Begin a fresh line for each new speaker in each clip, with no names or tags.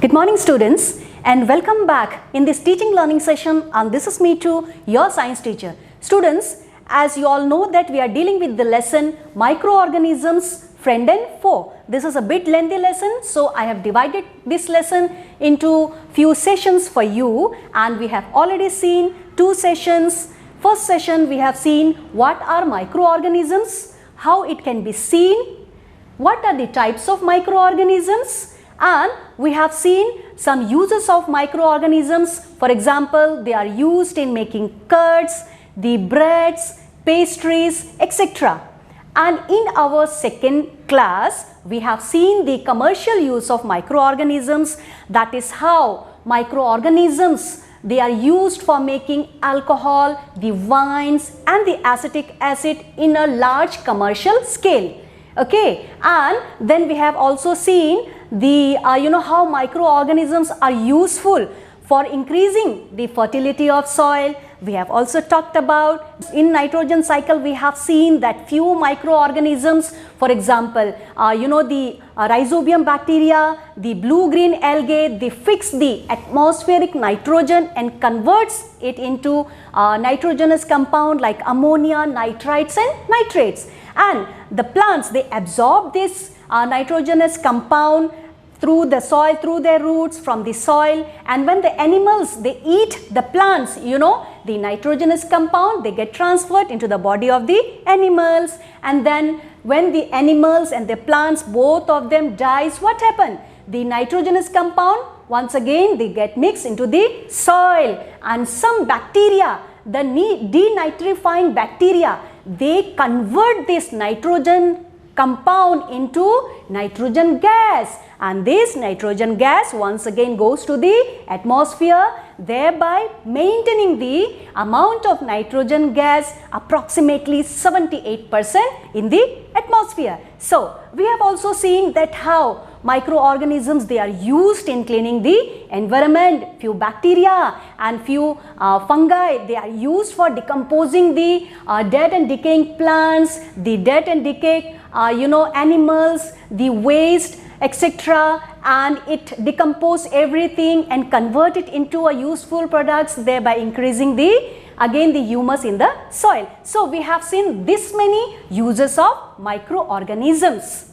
Good morning students and welcome back in this teaching learning session, and this is me too, your science teacher. Students, as you all know that we are dealing with the lesson microorganisms, friend and foe. This is a bit lengthy lesson, so I have divided this lesson into few sessions for you, and we have already seen two sessions. First session we have seen what are microorganisms, how it can be seen, what are the types of microorganisms, and we have seen some uses of microorganisms. For example, they are used in making curds, the breads, pastries, etc. And in our second class, we have seen the commercial use of microorganisms. That is how microorganisms, they are used for making alcohol, the wines and the acetic acid in a large commercial scale. Okay, and then we have also seen the how microorganisms are useful for increasing the fertility of soil. We have also talked about in nitrogen cycle, we have seen that few microorganisms, for example, the rhizobium bacteria, the blue-green algae, they fix the atmospheric nitrogen and converts it into nitrogenous compound like ammonia, nitrites and nitrates. And the plants, they absorb this nitrogenous compound through the soil, through their roots from the soil, and when the animals, they eat the plants, the nitrogenous compound, they get transferred into the body of the animals, and then when the animals and the plants, both of them dies, what happened? The nitrogenous compound, once again they get mixed into the soil, and some bacteria, the denitrifying bacteria, they convert this nitrogen compound into nitrogen gas, and this nitrogen gas once again goes to the atmosphere, thereby maintaining the amount of nitrogen gas approximately 78% in the atmosphere. So we have also seen that how microorganisms, they are used in cleaning the environment. Few bacteria and few fungi, they are used for decomposing the dead and decaying plants, the dead and decayed animals, the waste, etc., and it decompose everything and convert it into a useful products, thereby increasing the humus in the soil. So we have seen this many uses of microorganisms.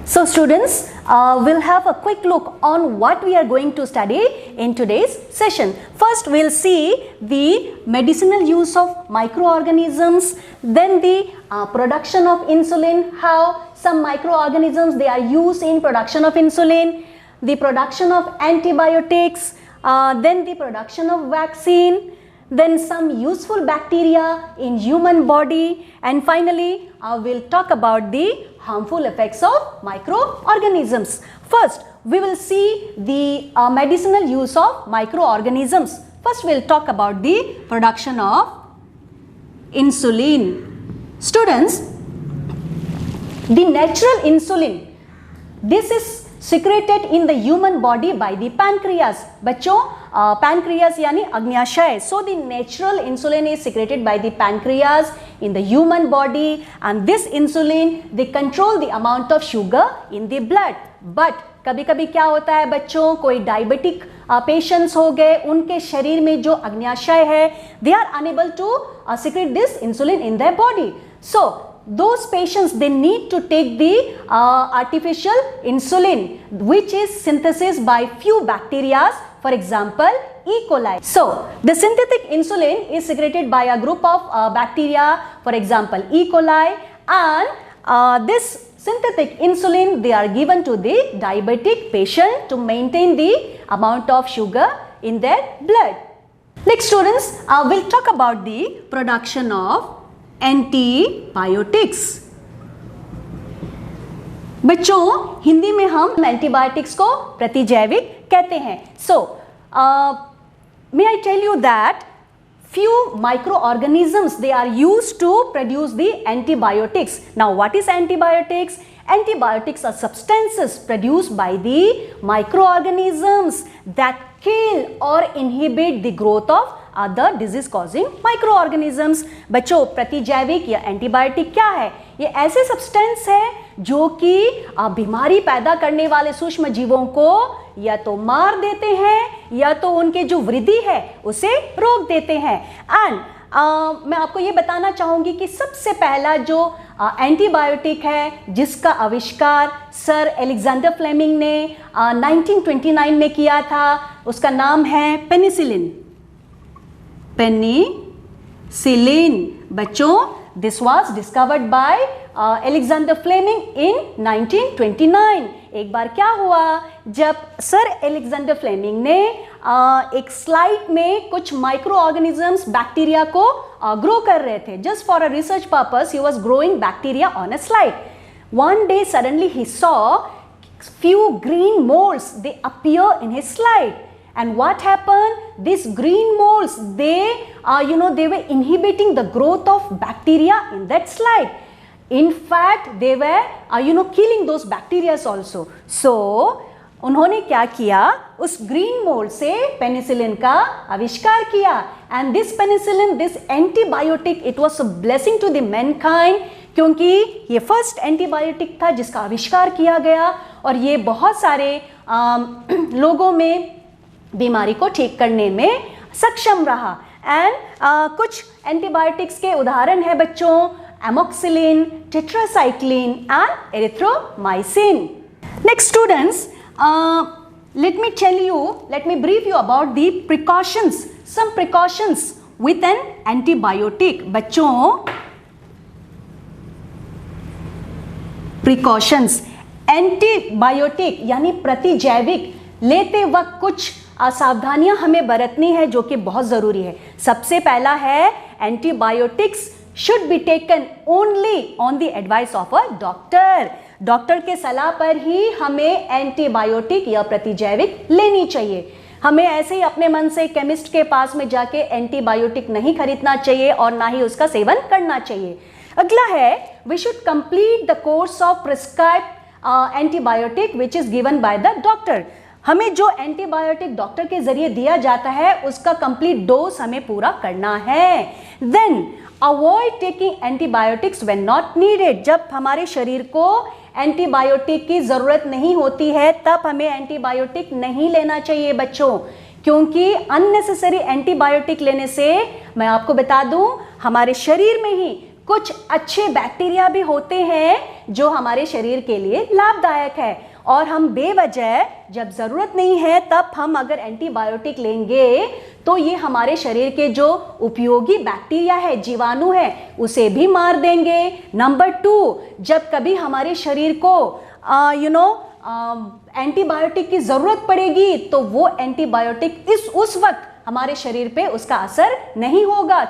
So students, we'll have a quick look on what we are going to study in today's session. First, we'll see the medicinal use of microorganisms, then the production of insulin, how some microorganisms, they are used in production of insulin, the production of antibiotics, then the production of vaccine, then some useful bacteria in human body, and finally we'll talk about the harmful effects of microorganisms. First, we will see the medicinal use of microorganisms. First, we'll talk about the production of insulin. Students, the natural insulin, this is secreted in the human body by the pancreas. बच्चों, pancreas यानी अग्न्याशय. So the natural insulin is secreted by the pancreas in the human body, and this insulin, they control the amount of sugar in the blood. But कभी-कभी क्या होता है बच्चों, कोई diabetic patients हो गए, उनके शरीर में जो अग्न्याशय है, they are unable to secrete this insulin in their body. So those patients, they need to take the artificial insulin, which is synthesis by few bacteria, for example E. coli. So the synthetic insulin is secreted by a group of bacteria, for example E. coli, and this synthetic insulin, they are given to the diabetic patient to maintain the amount of sugar in their blood. Next students, we'll talk about the production of antibiotics. बच्चों, हिंदी में हम antibiotics को प्रतिजैविक कहते हैं. सो may I tell you that few microorganisms, they are used to produce the antibiotics. Now what is antibiotics? Antibiotics are substances produced by the microorganisms that kill or inhibit the growth of the disease causing micro organisms. बच्चों, प्रतिजैविक या antibiotic क्या है? ये ऐसे substance है जो कि बीमारी पैदा करने वाले सूक्ष्म जीवों को या तो मार देते हैं या तो उनके जो वृद्धि है उसे रोक देते हैं। एंड मैं आपको ये बताना चाहूंगी कि सबसे पहला जो एंटीबायोटिक है जिसका आविष्कार सर एलेक्जेंडर फ्लेमिंग ने 1929 में किया था, उसका नाम है पेनिसिलिन। पेनिसिलिन बच्चों, this was discovered by Alexander Fleming in 1929। एक बार क्या हुआ, जब सर एलेक्जेंडर फ्लेमिंग ने एक स्लाइड में कुछ माइक्रो ऑर्गेनिजम्स बैक्टीरिया को ग्रो कर रहे थे, just for a research purpose he was growing bacteria on a slide. One day suddenly he saw few green molds, they appear in his slide. And what happened? These green molds, they were inhibiting the growth of bacteria in that slide. In fact, they were, killing those bacteria also. So, उन्होंने क्या किया, उस green mould से penicillin का आविष्कार किया। And this penicillin, this antibiotic, it was a blessing to the mankind, क्योंकि ये फर्स्ट एंटीबायोटिक था जिसका आविष्कार किया गया और ये बहुत सारे लोगों में बीमारी को ठीक करने में सक्षम रहा। एंड कुछ एंटीबायोटिक्स के उदाहरण है बच्चों, amoxicillin, tetracycline and erythromycin. Next students, let me brief you about the precautions, some precautions with an antibiotic। बच्चों, प्रिकॉशंस, एंटीबायोटिक यानी प्रतिजैविक लेते वक्त कुछ सावधानियां हमें बरतनी है जो कि बहुत जरूरी है। सबसे पहला है, antibiotics should be taken only on the advice of a doctor. Doctor के सलाह पर ही हमें एंटीबायोटिक या प्रतिजैविक लेनी चाहिए। हमें ऐसे ही अपने मन से केमिस्ट के पास में जाके एंटीबायोटिक नहीं खरीदना चाहिए और ना ही उसका सेवन करना चाहिए। अगला है, we should complete the course of prescribe antibiotic which is given by the doctor. हमें जो एंटीबायोटिक डॉक्टर के जरिए दिया जाता है उसका कंप्लीट डोज हमें पूरा करना है। Then avoid taking antibiotics when not needed. जब हमारे शरीर को एंटीबायोटिक की जरूरत नहीं होती है तब हमें एंटीबायोटिक नहीं लेना चाहिए बच्चों, क्योंकि अननेसेसरी एंटीबायोटिक लेने से, मैं आपको बता दूं, हमारे शरीर में ही कुछ अच्छे बैक्टीरिया भी होते हैं जो हमारे शरीर के लिए लाभदायक है, और हम बेवजह जब जरूरत नहीं है तब हम अगर एंटीबायोटिक लेंगे तो ये हमारे शरीर के जो उपयोगी बैक्टीरिया है, जीवाणु है, उसे भी मार देंगे। नंबर 2, जब कभी हमारे शरीर को एंटीबायोटिक की जरूरत पड़ेगी तो वो एंटीबायोटिक उस वक्त हमारे शरीर पे उसका असर नहीं होगा।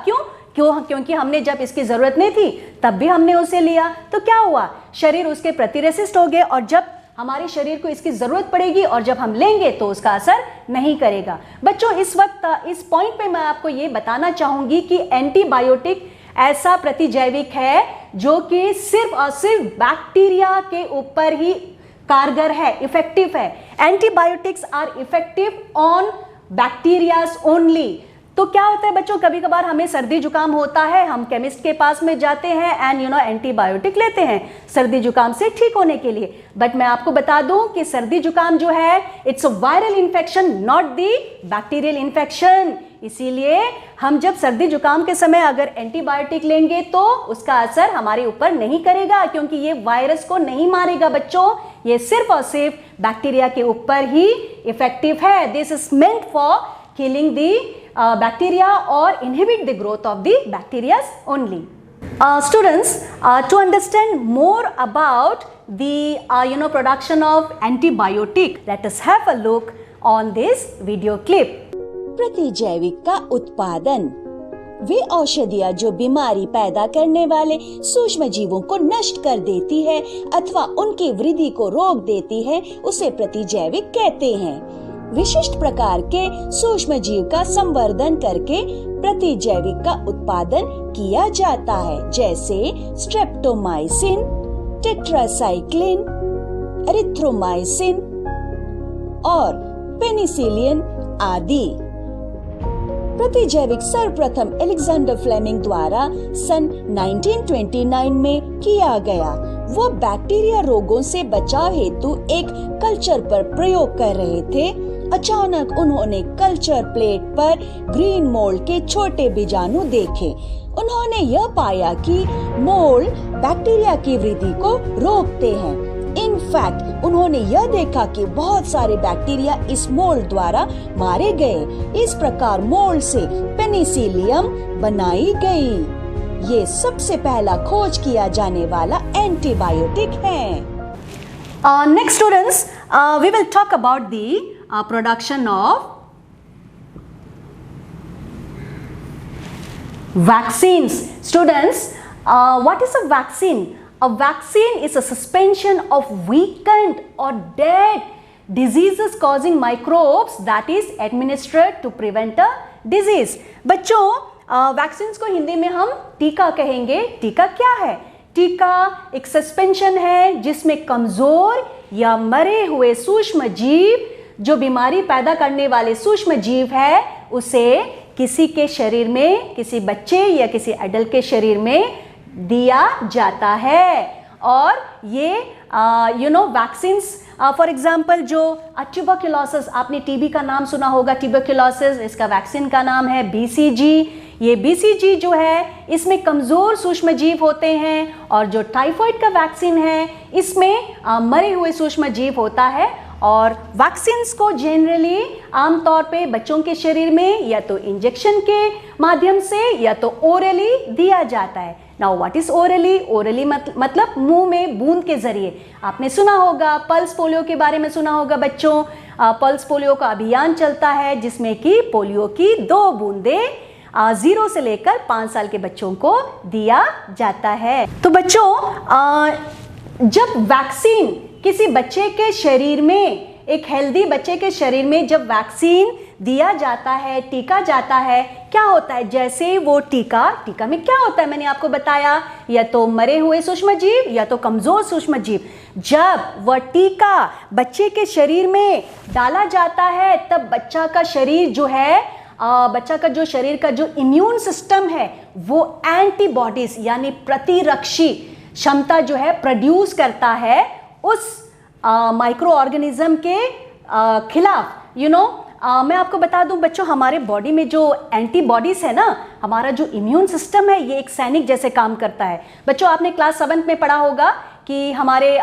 क्योंकि हमने जब इसकी जरूरत नहीं थी तब भी हमने उसे लिया, तो क्या हुआ, शरीर उसके प्रति रेसिस्ट हो गए, और जब हमारे शरीर को इसकी जरूरत पड़ेगी और जब हम लेंगे तो उसका असर नहीं करेगा। बच्चों, इस वक्त इस पॉइंट पे मैं आपको ये बताना चाहूंगी कि एंटीबायोटिक ऐसा प्रतिजैविक है जो कि सिर्फ और सिर्फ बैक्टीरिया के ऊपर ही कारगर है, इफेक्टिव है। Antibiotics are effective on bacterias only. तो क्या होता है बच्चों, कभी कभार हमें सर्दी जुकाम होता है, हम केमिस्ट के पास में जाते हैं एंड एंटीबायोटिक लेते हैं सर्दी जुकाम से ठीक होने के लिए। बट मैं आपको बता दूं कि सर्दी जुकाम जो है, it's a viral infection, not the bacterial infection. इसीलिए हम जब सर्दी जुकाम के समय अगर एंटीबायोटिक लेंगे तो उसका असर हमारे ऊपर नहीं करेगा, क्योंकि ये वायरस को नहीं मारेगा बच्चों, ये सिर्फ और सिर्फ बैक्टीरिया के ऊपर ही इफेक्टिव है। This is meant for killing the bacteria or inhibit the growth of the bacteria only. Students, to understand more about the production of antibiotic, let us have a look on this video clip.
प्रतिजैविक का उत्पादन, वे औषधियाँ जो बीमारी पैदा करने वाले सूक्ष्म जीवों को नष्ट कर देती है अथवा उनकी वृद्धि को रोक देती है, उसे प्रतिजैविक कहते हैं। विशिष्ट प्रकार के सूक्ष्म जीव का संवर्धन करके प्रतिजैविक का उत्पादन किया जाता है, जैसे स्ट्रेप्टोमाइसिन, टेट्रासाइक्लिन, एरिथ्रोमाइसिन और पेनिसिलिन आदि। प्रतिजैविक सर्वप्रथम अलेक्जेंडर फ्लेमिंग द्वारा सन 1929 में किया गया। वो बैक्टीरिया रोगों से बचाव हेतु एक कल्चर पर प्रयोग कर रहे थे। अचानक उन्होंने कल्चर प्लेट पर ग्रीन मोल्ड के छोटे बीजाणु देखे। उन्होंने यह पाया कि मोल्ड बैक्टीरिया की वृद्धि को रोकते हैं। इनफैक्ट उन्होंने यह देखा कि बहुत सारे बैक्टीरिया इस मोल्ड द्वारा मारे गए। इस प्रकार मोल्ड से पेनिसिलियम बनाई गई। ये सबसे पहला खोज किया जाने वाला एंटीबायोटिक है।
Next students, we will talk about the production of vaccines. Students, what is a vaccine? A vaccine is a suspension of weakened or dead diseases causing microbes that is administered to prevent a disease. बच्चों, vaccines को हिंदी में हम टीका कहेंगे। टीका क्या है? टीका एक सस्पेंशन है जिसमें कमजोर या मरे हुए सूक्ष्म जीव, जो बीमारी पैदा करने वाले सूक्ष्म जीव है, उसे किसी के शरीर में, किसी बच्चे या किसी एडल्ट के शरीर में दिया जाता है। और ये वैक्सीन्स फॉर एग्जाम्पल जो ट्यूबरक्लोसिस, आपने टीबी का नाम सुना होगा, ट्यूबरक्लोसिस, इसका वैक्सीन का नाम है बीसीजी। ये बीसीजी जो है इसमें कमज़ोर सूक्ष्म जीव होते हैं, और जो टाइफाइड का वैक्सीन है इसमें मरे हुए सूक्ष्म जीव होता है। और वैक्सीन्स को जनरली आमतौर पे बच्चों के शरीर में या तो इंजेक्शन के माध्यम से या तो ओरली दिया जाता है। Now what is orally? Orally मतलब मुंह में बूंद के जरिए। आपने सुना होगा, पल्स पोलियो के बारे में सुना होगा बच्चों। पल्स पोलियो का अभियान चलता है जिसमें कि पोलियो की 2 बूंदें 0 से लेकर 5 साल के बच्चों को दिया जाता है। तो बच्चों, जब वैक्सीन किसी बच्चे के शरीर में, एक हेल्दी बच्चे के शरीर में जब वैक्सीन दिया जाता है, टीका जाता है, क्या होता है? जैसे वो टीका में क्या होता है मैंने आपको बताया, या तो मरे हुए सूक्ष्म जीव या तो कमजोर सूक्ष्म जीव। जब वह टीका बच्चे के शरीर में डाला जाता है तब बच्चा का शरीर जो है, बच्चा का जो शरीर का जो इम्यून सिस्टम है वो एंटीबॉडीज यानी प्रतिरक्षी क्षमता जो है प्रोड्यूस करता है उस माइक्रो ऑर्गेनिज्म के खिलाफ। मैं आपको बता दूं बच्चों, हमारे बॉडी में जो एंटीबॉडीज है ना, हमारा जो इम्यून सिस्टम है, ये एक सैनिक जैसे काम करता है। बच्चों, आपने क्लास 7 में पढ़ा होगा कि हमारे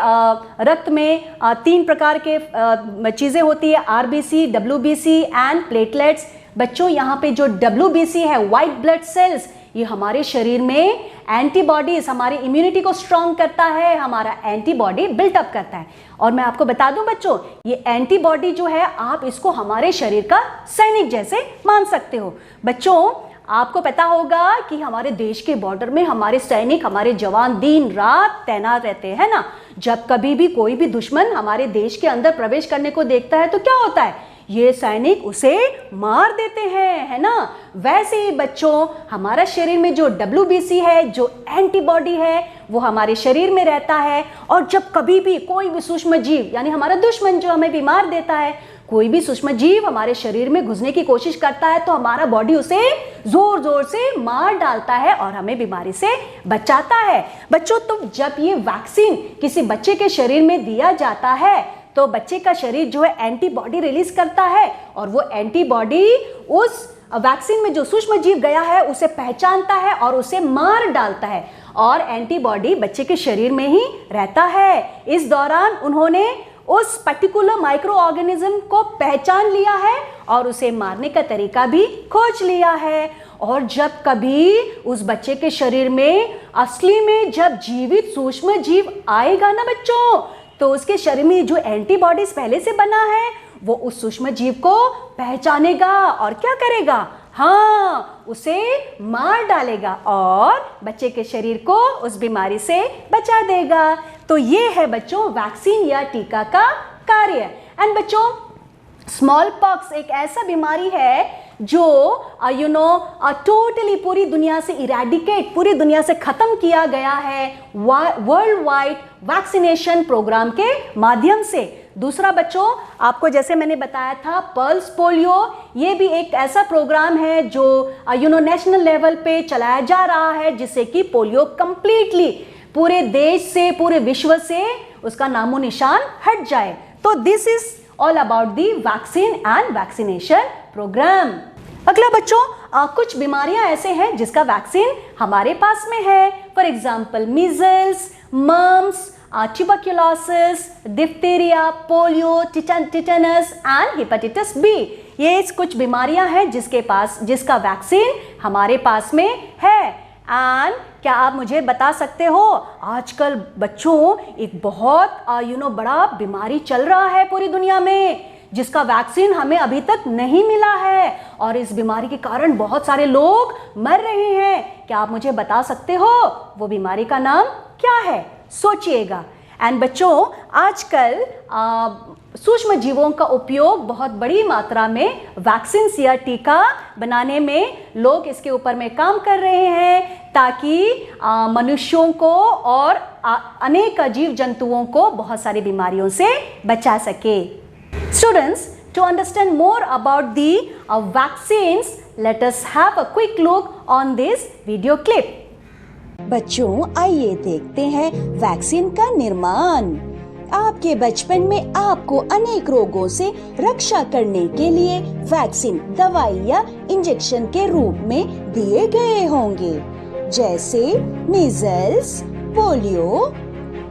रक्त में 3 प्रकार के चीज़ें होती है, आरबीसी, डब्ल्यूबीसी एंड प्लेटलेट्स। बच्चों, यहाँ पे जो डब्ल्यूबीसी है, वाइट ब्लड सेल्स, ये हमारे शरीर में एंटीबॉडीज, हमारी इम्यूनिटी को स्ट्रॉन्ग करता है, हमारा एंटीबॉडी बिल्टअप करता है। और मैं आपको बता दूं बच्चों, ये एंटीबॉडी जो है, आप इसको हमारे शरीर का सैनिक जैसे मान सकते हो। बच्चों, आपको पता होगा कि हमारे देश के बॉर्डर में हमारे सैनिक, हमारे जवान दिन रात तैनात रहते हैं ना। जब कभी भी कोई भी दुश्मन हमारे देश के अंदर प्रवेश करने को देखता है तो क्या होता है? ये सैनिक उसे मार देते हैं, है ना। वैसे ही बच्चों, हमारा शरीर में जो डब्ल्यूबीसी है, जो एंटीबॉडी है, वो हमारे शरीर में रहता है। और जब कभी भी कोई भी सूक्ष्म जीव यानी हमारा दुश्मन जो हमें बीमार देता है, कोई भी सूक्ष्म जीव हमारे शरीर में घुसने की कोशिश करता है तो हमारा बॉडी उसे जोर जोर से मार डालता है और हमें बीमारी से बचाता है। बच्चों, तो जब ये वैक्सीन किसी बच्चे के शरीर में दिया जाता है तो बच्चे का शरीर जो है एंटीबॉडी रिलीज करता है, और वो एंटीबॉडी उस वैक्सीन में जो सूक्ष्म जीव गया है उसे पहचानता है और उसे मार डालता है, और एंटीबॉडी बच्चे के शरीर में ही रहता है। इस दौरान उन्होंने उस पर्टिकुलर माइक्रो ऑर्गेनिज्म को पहचान लिया है और उसे मारने का तरीका भी खोज लिया है। और जब कभी उस बच्चे के शरीर में असली में जब जीवित सूक्ष्म जीव आएगा ना बच्चों, तो उसके शरीर में जो एंटीबॉडीज पहले से बना है वो उस सूक्ष्म जीव को पहचानेगा और क्या करेगा? हाँ, उसे मार डालेगा और बच्चे के शरीर को उस बीमारी से बचा देगा। तो ये है बच्चों वैक्सीन या टीका का कार्य। एंड बच्चों, स्मॉल पॉक्स एक ऐसा बीमारी है जो टोटली पूरी दुनिया से इरेडिकेट, पूरी दुनिया से खत्म किया गया है वर्ल्ड वाइड वैक्सीनेशन प्रोग्राम के माध्यम से। दूसरा बच्चों, आपको जैसे मैंने बताया था पल्स पोलियो, ये भी एक ऐसा प्रोग्राम है जो नेशनल लेवल पे चलाया जा रहा है, जिससे कि पोलियो कंप्लीटली पूरे देश से, पूरे विश्व से उसका नामो निशान हट जाए। तो this is all about the vaccine and vaccination program. अगला बच्चों, कुछ बीमारियां ऐसे हैं जिसका वैक्सीन हमारे पास में है। For example measles, mumps, tuberculosis, diphtheria, polio, tetanus and hepatitis B. ये कुछ बीमारियां हैं जिसका वैक्सीन हमारे पास में है। एंड क्या आप मुझे बता सकते हो, आजकल बच्चों एक बहुत बड़ा बीमारी चल रहा है पूरी दुनिया में, जिसका वैक्सीन हमें अभी तक नहीं मिला है, और इस बीमारी के कारण बहुत सारे लोग मर रहे हैं। क्या आप मुझे बता सकते हो वो बीमारी का नाम क्या है? सोचिएगा। एंड बच्चों, आजकल सूक्ष्म जीवों का उपयोग बहुत बड़ी मात्रा में वैक्सीन या टीका बनाने में लोग इसके ऊपर में काम कर रहे हैं, ताकि मनुष्यों को और अनेक जीव जंतुओं को बहुत सारी बीमारियों से बचा सके। Students, to understand more about the vaccines, let us have a quick look on this video clip.
बच्चों, आइए देखते हैं वैक्सीन का निर्माण। आपके बचपन में आपको अनेक रोगों से रक्षा करने के लिए वैक्सीन दवाई या इंजेक्शन के रूप में दिए गए होंगे, जैसे measles, polio,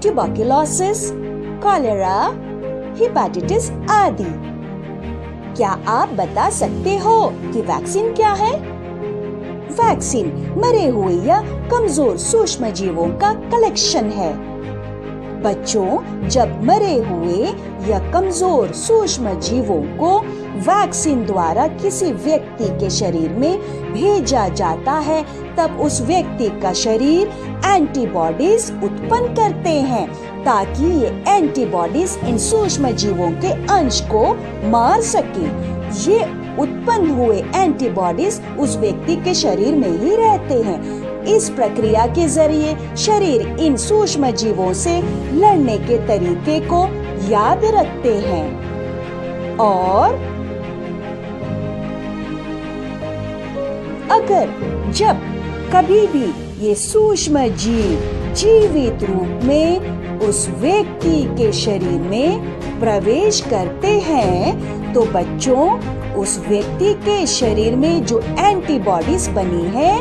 tuberculosis, cholera, hepatitis आदि। क्या आप बता सकते हो कि वैक्सीन क्या है? वैक्सीन मरे हुए या कमजोर सूक्ष्म जीवों का कलेक्शन है। बच्चों, जब मरे हुए या कमजोर सूक्ष्म जीवों को वैक्सीन द्वारा किसी व्यक्ति के शरीर में भेजा जाता है, तब उस व्यक्ति का शरीर एंटीबॉडीज उत्पन्न करते हैं, ताकि ये एंटीबॉडीज इन सूक्ष्म जीवों के अंश को मार सके। ये उत्पन्न हुए एंटीबॉडीज उस व्यक्ति के शरीर में ही रहते हैं। इस प्रक्रिया के जरिए शरीर इन सूक्ष्म जीवों से लड़ने के तरीके को याद रखते हैं, और अगर जब कभी भी ये सूक्ष्म जीव जीवित रूप में उस व्यक्ति के शरीर में प्रवेश करते हैं, तो बच्चों उस व्यक्ति के शरीर में जो एंटीबॉडीज बनी है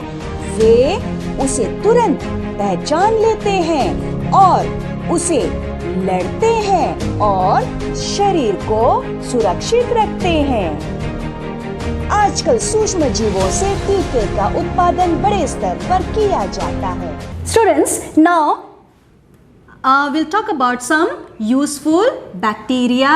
वे उसे तुरंत पहचान लेते हैं और उसे लड़ते हैं और शरीर को सुरक्षित रखते हैं। आजकल सूक्ष्म जीवों से टीके का उत्पादन बड़े स्तर पर किया जाता है।
Students, now we'll talk about some useful bacteria.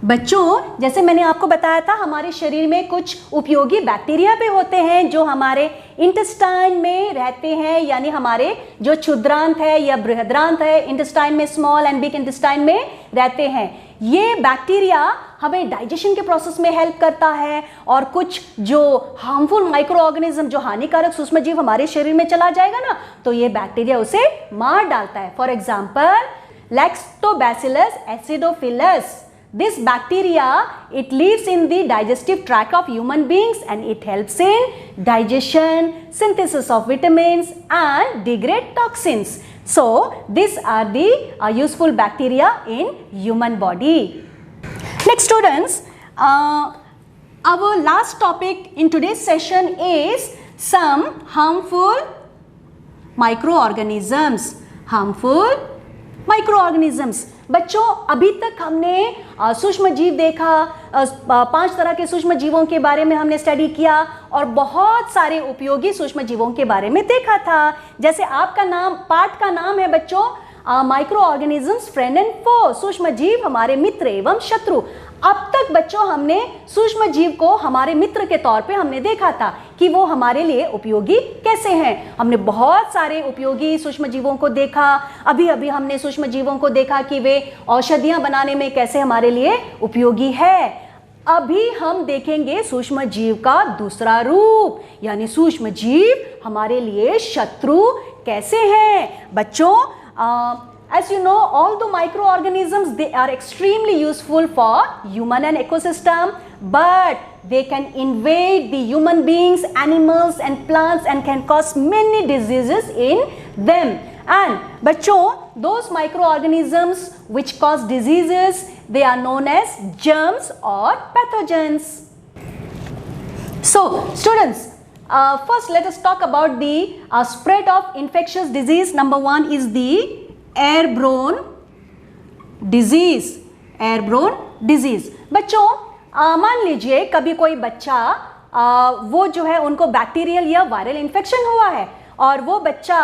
बच्चों, जैसे मैंने आपको बताया था, हमारे शरीर में कुछ उपयोगी बैक्टीरिया भी होते हैं जो हमारे इंटेस्टाइन में रहते हैं, यानी हमारे जो क्षुद्रांत है या बृहद्रांत है, इंटेस्टाइन में, स्मॉल एंड बिग इंटेस्टाइन में रहते हैं। ये बैक्टीरिया हमें डाइजेशन के प्रोसेस में हेल्प करता है, और कुछ जो हार्मफुल माइक्रो ऑर्गेनिज्म, जो हानिकारक सूक्ष्म जीव हमारे शरीर में चला जाएगा ना, तो ये बैक्टीरिया उसे मार डालता है। For example, lactobacillus acidophilus, this bacteria, it lives in the digestive tract of human beings and it helps in digestion, synthesis of vitamins and degrade toxins. So these are the useful bacteria in human body. Next students, our last topic in today's session is some harmful microorganisms. Harmful microorganisms. बच्चों, अभी तक हमने सूक्ष्म जीव देखा, 5 तरह के सूक्ष्म जीवों के बारे में हमने स्टडी किया, और बहुत सारे उपयोगी सूक्ष्म जीवों के बारे में देखा था। जैसे आपका पाठ का नाम है बच्चों, माइक्रो ऑर्गेनिजम्स फ्रेंड एंड फो, सूक्ष्म जीव हमारे मित्र एवं शत्रु। अब तक बच्चों हमने सूक्ष्म जीव को हमारे मित्र के तौर पे हमने देखा था कि वो हमारे लिए उपयोगी कैसे हैं। हमने बहुत सारे उपयोगी सूक्ष्म जीवों को देखा। अभी अभी हमने सूक्ष्म जीवों को देखा कि वे औषधियां बनाने में कैसे हमारे लिए उपयोगी है। अभी हम देखेंगे सूक्ष्म जीव का दूसरा रूप, यानी सूक्ष्म जीव हमारे लिए शत्रु कैसे हैं। बच्चों, as as you know, all the microorganisms, they are extremely useful for human and ecosystem, but they can invade the human beings, animals and plants and can cause many diseases in them. And bachcho, those microorganisms which cause diseases, they are known as germs or pathogens. So students, first let us talk about the spread of infectious disease. Number one is the airborne disease. Airborne disease. बच्चों मान लीजिए कभी कोई बच्चा वो जो है उनको बैक्टीरियल या वायरल इन्फेक्शन हुआ है और वो बच्चा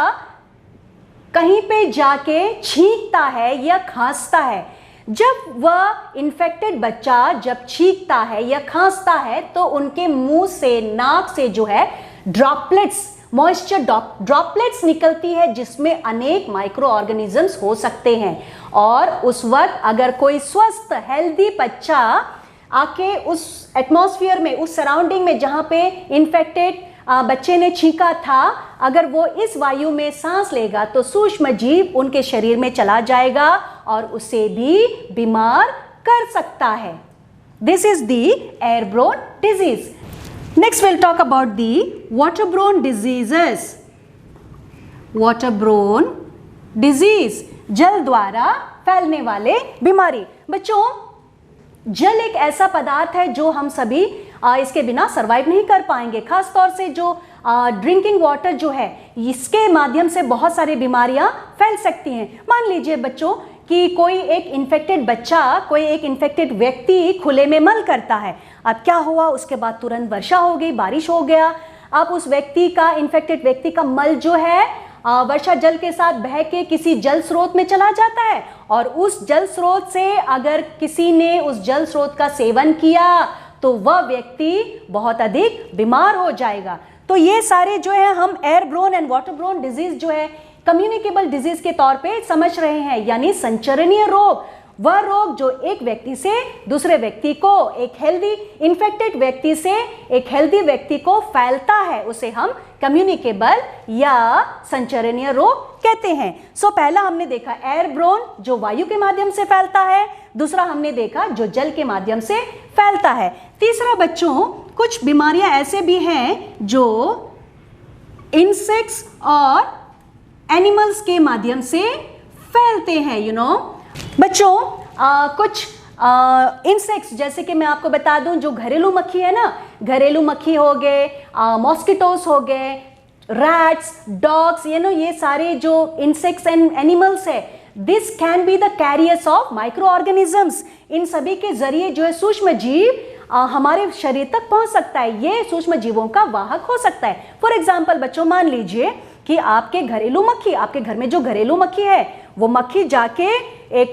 कहीं पे जाके छींकता है या खांसता है। जब वह इन्फेक्टेड बच्चा जब छींकता है या खांसता है तो उनके मुंह से, नाक से जो है ड्रॉपलेट्स, मॉइस्चर ड्रॉपलेट्स निकलती है जिसमें अनेक माइक्रो ऑर्गेनिजम्स हो सकते हैं। और उस वक्त अगर कोई स्वस्थ हेल्दी बच्चा आके उस एटमॉस्फेयर में, उस सराउंडिंग में जहां पे इन्फेक्टेड बच्चे ने छींका था, अगर वो इस वायु में सांस लेगा तो सूक्ष्म जीव उनके शरीर में चला जाएगा और उसे भी बीमार कर सकता है। This is the airborne disease. Next will talk about the waterborne diseases. Waterborne disease, जल द्वारा फैलने वाले बीमारी। बच्चों जल एक ऐसा पदार्थ है जो हम सभी इसके बिना सरवाइव नहीं कर पाएंगे। खास तौर से जो ड्रिंकिंग वाटर जो है, इसके माध्यम से बहुत सारी बीमारियां फैल सकती हैं। मान लीजिए बच्चों कि कोई एक इन्फेक्टेड बच्चा, कोई एक इन्फेक्टेड व्यक्ति खुले में मल करता है। अब क्या हुआ, उसके बाद तुरंत वर्षा हो गई, बारिश हो गया। अब उस व्यक्ति का, इन्फेक्टेड व्यक्ति का मल जो है वर्षा जल के साथ बह के किसी जल स्रोत में चला जाता है और उस जल स्रोत से अगर किसी ने उस जल स्रोत का सेवन किया तो वह व्यक्ति बहुत अधिक बीमार हो जाएगा। तो ये सारे जो है हम एयरबोर्न एंड वाटरबोर्न डिजीज जो है कम्युनिकेबल डिजीज के तौर पे समझ रहे हैं, यानी संचरणीय रोग। वह रोग जो एक व्यक्ति से दूसरे व्यक्ति को, एक हेल्दी इन्फेक्टेड व्यक्ति से एक हेल्दी व्यक्ति को फैलता है, उसे हम कम्युनिकेबल या संचरणीय रोग कहते हैं। सो पहला हमने देखा एयरबोर्न जो वायु के माध्यम से फैलता है, दूसरा हमने देखा जो जल के माध्यम से फैलता है। तीसरा बच्चों, कुछ बीमारियां ऐसे भी हैं जो इंसेक्ट्स और एनिमल्स के माध्यम से फैलते हैं। यू नो बच्चों, कुछ इंसेक्ट्स जैसे कि मैं आपको बता दूं, जो घरेलू मक्खी है ना, घरेलू मक्खी हो गए, मॉस्किटोस हो गए, रैट्स, डॉग्स, ये सारे जो इंसेक्ट्स एंड एनिमल्स है, this can be the carriers of microorganisms. इन सभी के जरिए जो है सूक्ष्म जीव हमारे शरीर तक पहुंच सकता है। ये सूक्ष्म जीवों का वाहक हो सकता है। फॉर एग्जाम्पल बच्चों, मान लीजिए कि आपके घरेलू मक्खी, आपके घर में जो घरेलू मक्खी है, वो मक्खी जाके एक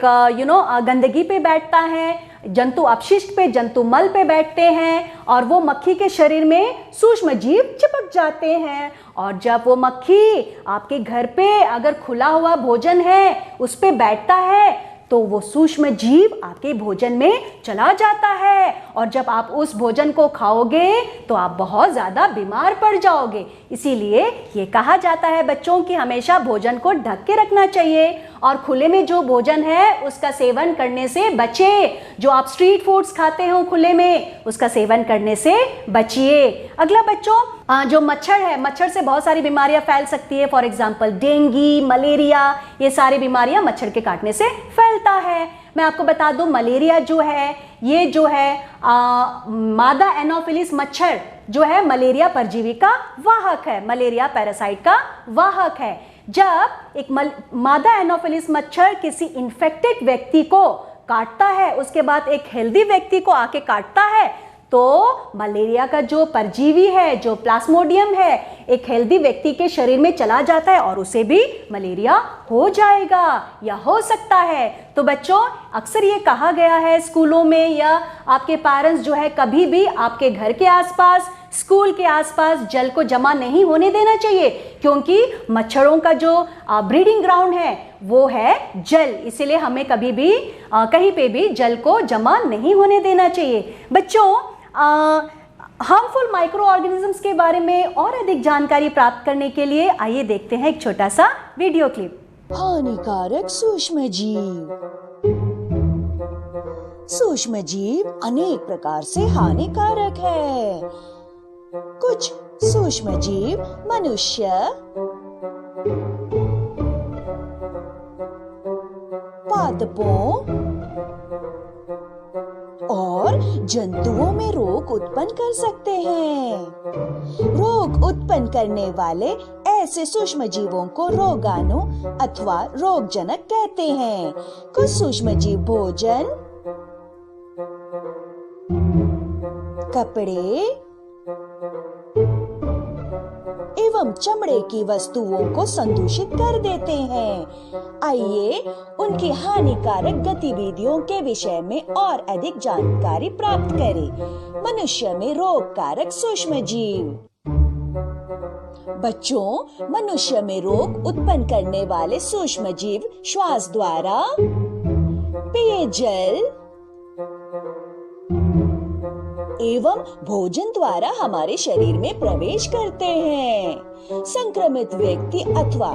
गंदगी पे बैठता है, जंतु अपशिष्ट पे, जंतु मल पे बैठते हैं और वो मक्खी के शरीर में सूक्ष्म जीव चिपक जाते हैं। और जब वो मक्खी आपके घर पे अगर खुला हुआ भोजन है उस पे बैठता है तो वो सूक्ष्म जीव आपके भोजन में चला जाता है और जब आप उस भोजन को खाओगे तो आप बहुत ज़्यादा बीमार पड़ जाओगे। इसीलिए ये कहा जाता है बच्चों कि हमेशा भोजन को ढक के रखना चाहिए और खुले में जो भोजन है उसका सेवन करने से बचे। जो आप स्ट्रीट फूड्स खाते हो खुले में, उसका सेवन करने से बचिए। अगला बच्चों, जो मच्छर है, मच्छर से बहुत सारी बीमारियां फैल सकती है। फॉर एग्जाम्पल डेंगू, मलेरिया, ये सारी बीमारियां मच्छर के काटने से फैलता है। मैं आपको बता दूं, मलेरिया जो है, ये जो है मादा एनोफिलिस मच्छर जो है मलेरिया परजीवी का वाहक है, मलेरिया पैरासाइट का वाहक है। जब एक मादा एनोफिलिस मच्छर किसी इन्फेक्टेड व्यक्ति को काटता है, उसके बाद एक हेल्दी व्यक्ति को आके काटता है, तो मलेरिया का जो परजीवी है, जो प्लाज्मोडियम है, एक हेल्दी व्यक्ति के शरीर में चला जाता है और उसे भी मलेरिया हो जाएगा या हो सकता है। तो बच्चों, अक्सर ये कहा गया है स्कूलों में या आपके पेरेंट्स जो है कभी भी आपके घर के आसपास, स्कूल के आसपास जल को जमा नहीं होने देना चाहिए, क्योंकि मच्छरों का जो ब्रीडिंग ग्राउंड है वो है जल। इसीलिए हमें कभी भी कहीं पे भी जल को जमा नहीं होने देना चाहिए। बच्चों, हार्मफुल माइक्रो ऑर्गेनिजम्स के बारे में और अधिक जानकारी प्राप्त करने के लिए आइए देखते हैं एक छोटा सा वीडियो क्लिप।
हानिकारक सूक्ष्मजीव। सूक्ष्मजीव अनेक प्रकार से हानिकारक है। कुछ सूक्ष्मजीव मनुष्य, पादपों और जंतुओं में रोग उत्पन्न कर सकते हैं। रोग उत्पन्न करने वाले ऐसे सूक्ष्मजीवों को रोगाणु अथवा रोगजनक कहते हैं। कुछ सूक्ष्मजीव भोजन, कपड़े एवं चमड़े की वस्तुओं को संदूषित कर देते हैं। आइए उनकी हानिकारक गतिविधियों के विषय में और अधिक जानकारी प्राप्त करें। मनुष्य में रोगकारक सूक्ष्मजीव। बच्चों, मनुष्य में रोग उत्पन्न करने वाले सूक्ष्मजीव श्वास द्वारा, पेयजल एवं भोजन द्वारा हमारे शरीर में प्रवेश करते हैं। संक्रमित व्यक्ति अथवा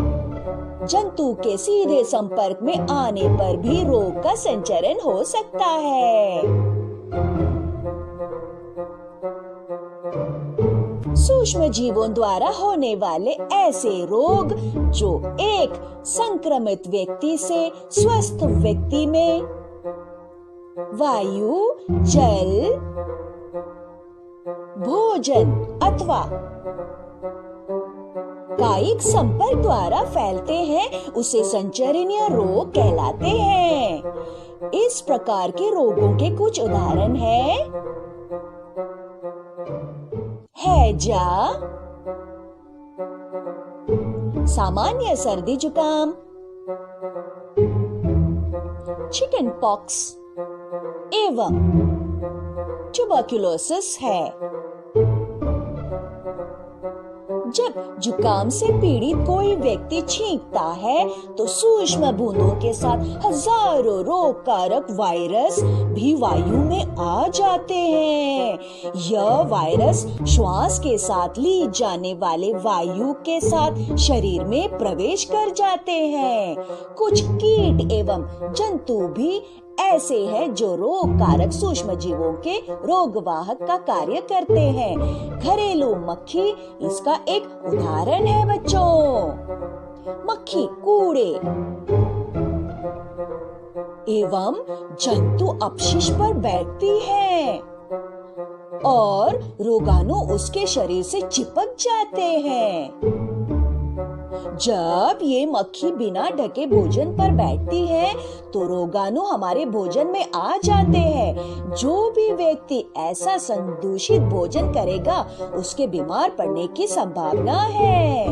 जंतु के सीधे संपर्क में आने पर भी रोग का संचरण हो सकता है। सूक्ष्म जीवों द्वारा होने वाले ऐसे रोग जो एक संक्रमित व्यक्ति से स्वस्थ व्यक्ति में वायु, जल, भोजन अथवा कायिक संपर्क द्वारा फैलते हैं, उसे संचरणीय रोग कहलाते हैं। इस प्रकार के रोगों के कुछ उदाहरण हैं: हैजा, सामान्य सर्दी जुकाम, चिकन पॉक्स एवं ट्यूबरकुलोसिस है। जब जुकाम से पीड़ित कोई व्यक्ति छींकता है तो सूक्ष्म बूंदों के साथ हजारों रोगकारक वायरस भी वायु में आ जाते हैं। यह वायरस श्वास के साथ ली जाने वाले वायु के साथ शरीर में प्रवेश कर जाते हैं। कुछ कीट एवं जंतु भी ऐसे हैं जो रोगकारक सूक्ष्म जीवों के रोगवाहक का कार्य करते हैं। घरेलू मक्खी इसका एक उदाहरण है बच्चों। मक्खी कूड़े एवं जंतु अपशिष्ट पर बैठती है और रोगाणु उसके शरीर से चिपक जाते हैं। जब ये मक्खी बिना ढके भोजन पर बैठती है तो रोगाणु हमारे भोजन में आ जाते हैं। जो भी व्यक्ति ऐसा संदूषित भोजन करेगा उसके बीमार पड़ने की संभावना है।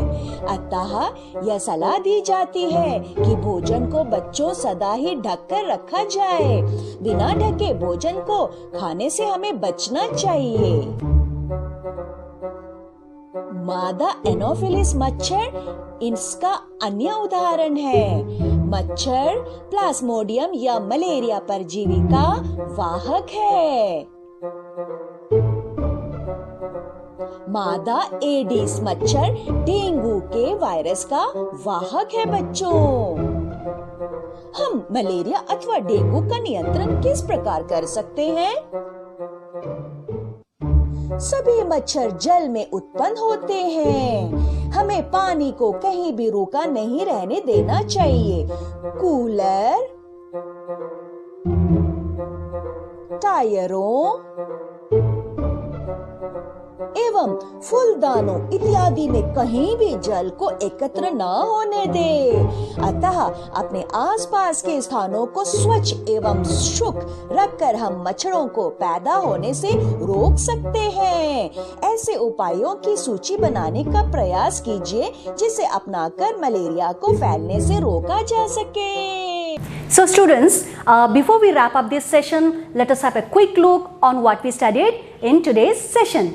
अतः यह सलाह दी जाती है कि भोजन को बच्चों सदा ही ढक कर रखा जाए। बिना ढके भोजन को खाने से हमें बचना चाहिए। मादा एनोफिलिस मच्छर इसका अन्य उदाहरण है। मच्छर प्लाज्मोडियम या मलेरिया परजीवी का वाहक है। मादा एडिस मच्छर डेंगू के वायरस का वाहक है बच्चों। हम मलेरिया अथवा डेंगू का नियंत्रण किस प्रकार कर सकते हैं? सभी मच्छर जल में उत्पन्न होते हैं। हमें पानी को कहीं भी रोका नहीं रहने देना चाहिए। कूलर, टायरों एवं फूलदानों इत्यादि में कहीं भी जल को एकत्र न होने दे। अतः अपने आसपास के स्थानों को स्वच्छ एवं शुक रखकर हम मच्छरों को पैदा होने से रोक सकते हैं। ऐसे उपायों की सूची बनाने का प्रयास कीजिए जिसे अपनाकर मलेरिया को फैलने से रोका जा सके।
So students, before we wrap up this session, let us have a quick look on what we studied in today's session.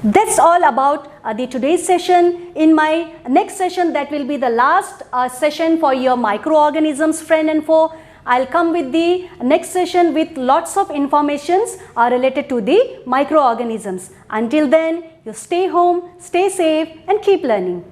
That's all about the today's session. In my next session, that will be the last session for your microorganisms, friend and foe. I'll come with the next session with lots of informations related to the microorganisms. Until then, you stay home, stay safe and keep learning.